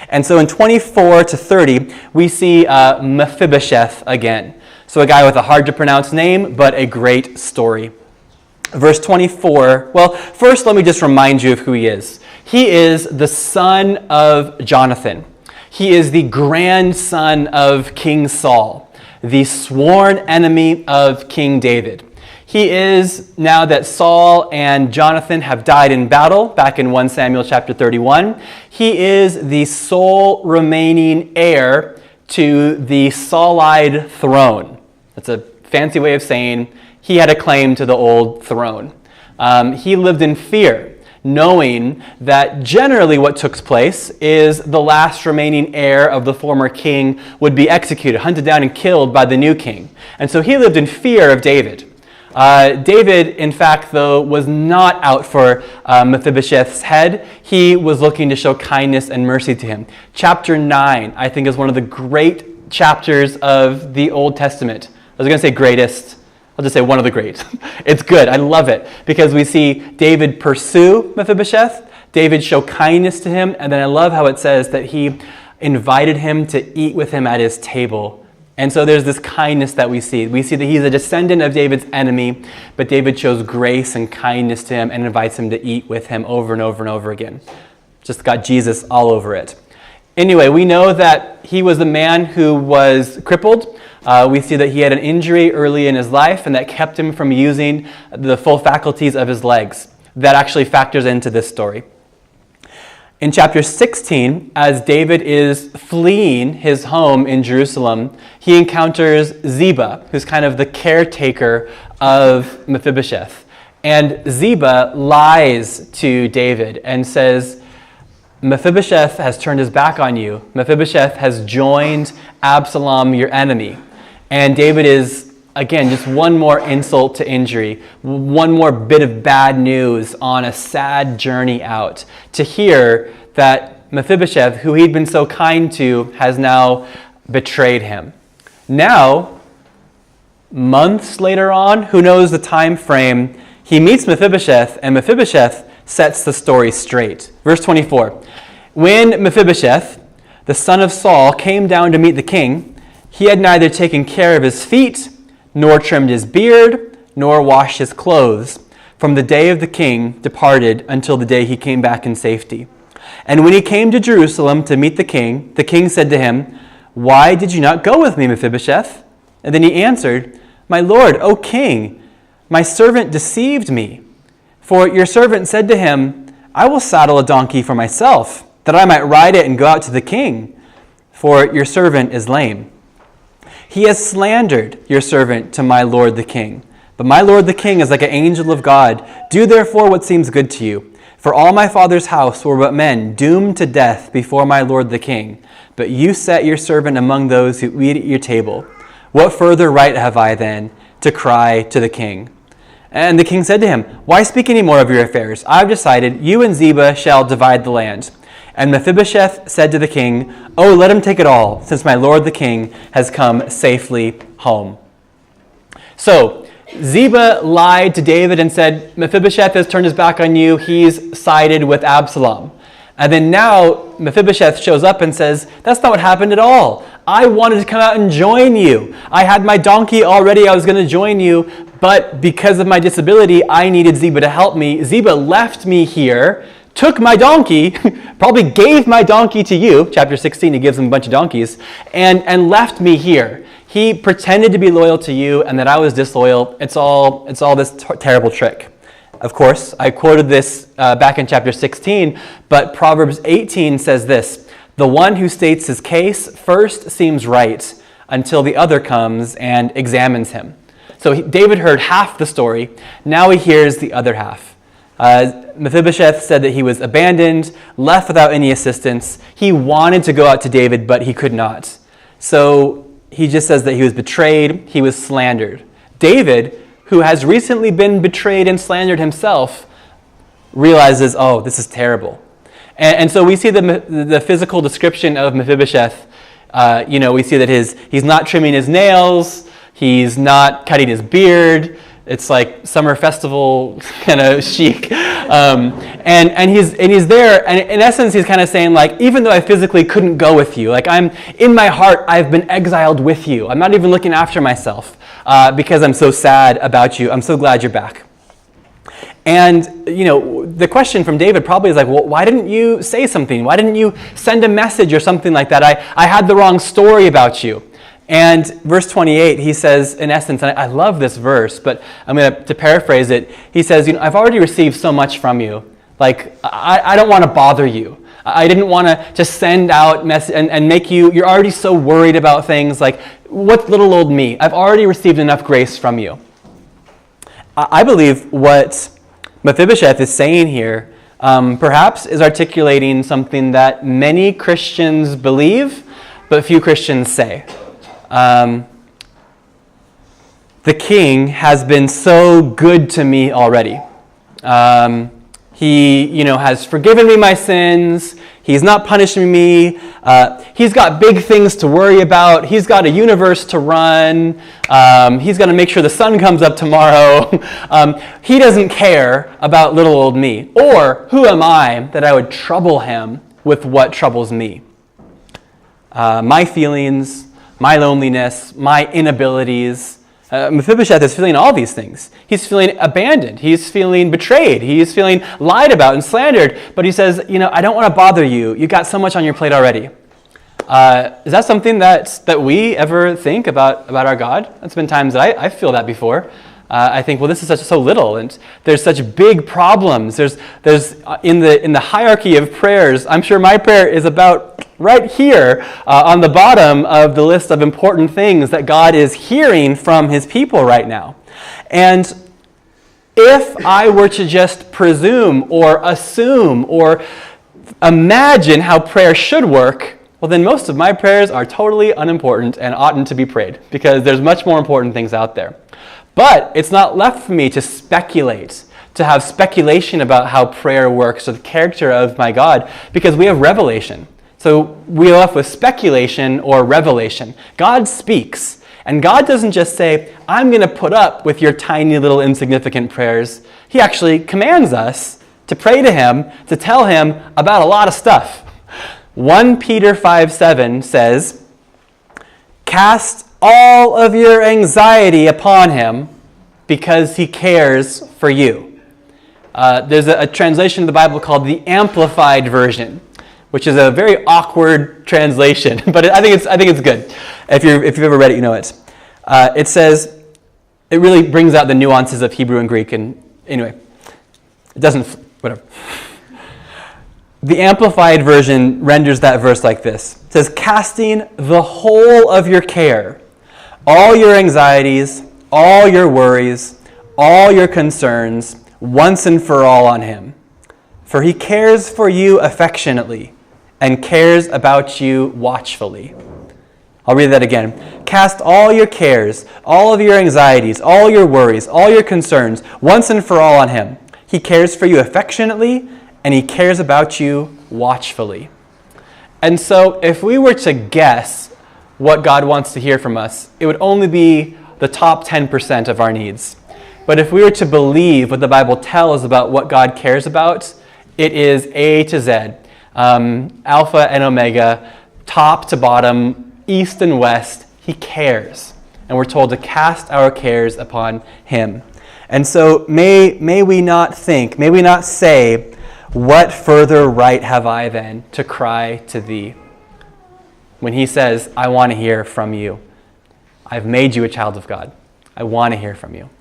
And so in 24 to 30, we see Mephibosheth again. So a guy with a hard-to-pronounce name, but a great story. Verse 24, well, first let me just remind you of who he is. He is the son of Jonathan. He is the grandson of King Saul, the sworn enemy of King David. He is, now that Saul and Jonathan have died in battle, back in 1 Samuel chapter 31, he is the sole remaining heir to the Saulite throne. That's a fancy way of saying he had a claim to the old throne. He lived in fear, knowing that generally what took place is the last remaining heir of the former king would be executed, hunted down and killed by the new king. And so he lived in fear of David. David, in fact, though, was not out for Mephibosheth's head. He was looking to show kindness and mercy to him. Chapter 9, I think, is one of the great chapters of the Old Testament. I was going to say greatest. I'll just say one of the great. It's good. I love it because we see David pursue Mephibosheth, David show kindness to him, and then I love how it says that he invited him to eat with him at his table. And so there's this kindness that we see. We see that he's a descendant of David's enemy, but David shows grace and kindness to him and invites him to eat with him over and over and over again. Just got Jesus all over it. Anyway, we know that he was a man who was crippled. We see that he had an injury early in his life and that kept him from using the full faculties of his legs. That actually factors into this story. In chapter 16, as David is fleeing his home in Jerusalem, he encounters Ziba, who's kind of the caretaker of Mephibosheth. And Ziba lies to David and says, Mephibosheth has turned his back on you. Mephibosheth has joined Absalom, your enemy. And David is, again, just one more insult to injury, one more bit of bad news on a sad journey out, to hear that Mephibosheth, who he'd been so kind to, has now betrayed him. Now, months later on, who knows the time frame, he meets Mephibosheth, and Mephibosheth sets the story straight. Verse 24, when Mephibosheth, the son of Saul, came down to meet the king, he had neither taken care of his feet, nor trimmed his beard, nor washed his clothes, from the day of the king departed until the day he came back in safety. And when he came to Jerusalem to meet the king said to him, why did you not go with me, Mephibosheth? And then he answered, my lord, O king, my servant deceived me. For your servant said to him, I will saddle a donkey for myself, that I might ride it and go out to the king. For your servant is lame. He has slandered your servant to my lord the king. But my lord the king is like an angel of God. Do therefore what seems good to you. For all my father's house were but men doomed to death before my lord the king. But you set your servant among those who eat at your table. What further right have I then to cry to the king? And the king said to him, why speak any more of your affairs? I've decided you and Ziba shall divide the land. And Mephibosheth said to the king, oh, let him take it all, since my lord the king has come safely home. So, Ziba lied to David and said, Mephibosheth has turned his back on you, he's sided with Absalom. And then now Mephibosheth shows up and says, that's not what happened at all. I wanted to come out and join you. I had my donkey already, I was going to join you, but because of my disability, I needed Ziba to help me. Ziba left me here, took my donkey, probably gave my donkey to you, chapter 16, he gives him a bunch of donkeys, and left me here. He pretended to be loyal to you and that I was disloyal. It's all this terrible trick. Of course, I quoted this back in chapter 16, but Proverbs 18 says this, the one who states his case first seems right until the other comes and examines him. So David heard half the story, now he hears the other half. Mephibosheth said that he was abandoned, left without any assistance. He wanted to go out to David, but he could not. So he just says that he was betrayed, he was slandered. David, who has recently been betrayed and slandered himself, realizes, oh, this is terrible. And so we see the physical description of Mephibosheth. We see that he's not trimming his nails, he's not cutting his beard. It's like summer festival kind of chic. And he's there, and in essence, he's kind of saying, like, even though I physically couldn't go with you, like, I'm in my heart, I've been exiled with you. I'm not even looking after myself because I'm so sad about you. I'm so glad you're back. And, the question from David probably is like, well, why didn't you say something? Why didn't you send a message or something like that? I had the wrong story about you. And verse 28, he says, in essence, and I love this verse, but I'm going to paraphrase it. He says, I've already received so much from you. Like, I don't want to bother you. I didn't want to just send out message and make you're already so worried about things. Like, what little old me? I've already received enough grace from you. I believe what Mephibosheth is saying here perhaps is articulating something that many Christians believe, but few Christians say. The king has been so good to me already. He, has forgiven me my sins. He's not punishing me. He's got big things to worry about. He's got a universe to run. He's going to make sure the sun comes up tomorrow. He doesn't care about little old me. Or who am I that I would trouble him with what troubles me? My feelings, my loneliness, my inabilities. Mephibosheth is feeling all these things. He's feeling abandoned. He's feeling betrayed. He's feeling lied about and slandered. But he says, I don't want to bother you. You got so much on your plate already. Is that something that we ever think about our God? That's been times that I feel that before. I think, well, this is so little, and there's such big problems. There's in the hierarchy of prayers. I'm sure my prayer is about right here on the bottom of the list of important things that God is hearing from His people right now. And if I were to just presume or assume or imagine how prayer should work, well, then most of my prayers are totally unimportant and oughtn't to be prayed, because there's much more important things out there. But it's not left for me to speculate, to have speculation about how prayer works or the character of my God, because we have revelation. So we're left with speculation or revelation. God speaks, and God doesn't just say, I'm going to put up with your tiny little insignificant prayers. He actually commands us to pray to Him, to tell Him about a lot of stuff. 1 Peter 5:7 says, cast all of your anxiety upon Him because He cares for you. There's a translation of the Bible called the Amplified Version, which is a very awkward translation, but I think it's good. If you've ever read it, you know it. It says, it really brings out the nuances of Hebrew and Greek, and anyway, it doesn't, whatever. The Amplified Version renders that verse like this. It says, casting the whole of your care, all your anxieties, all your worries, all your concerns, once and for all on Him. For He cares for you affectionately and cares about you watchfully. I'll read that again. Cast all your cares, all of your anxieties, all your worries, all your concerns, once and for all on Him. He cares for you affectionately and He cares about you watchfully. And so if we were to guess what God wants to hear from us, it would only be the top 10% of our needs. But if we were to believe what the Bible tells about what God cares about, it is A to Z, Alpha and Omega, top to bottom, east and west. He cares. And we're told to cast our cares upon Him. And so may we not think, may we not say, what further right have I then to cry to Thee? When He says, I want to hear from you. I've made you a child of God. I want to hear from you.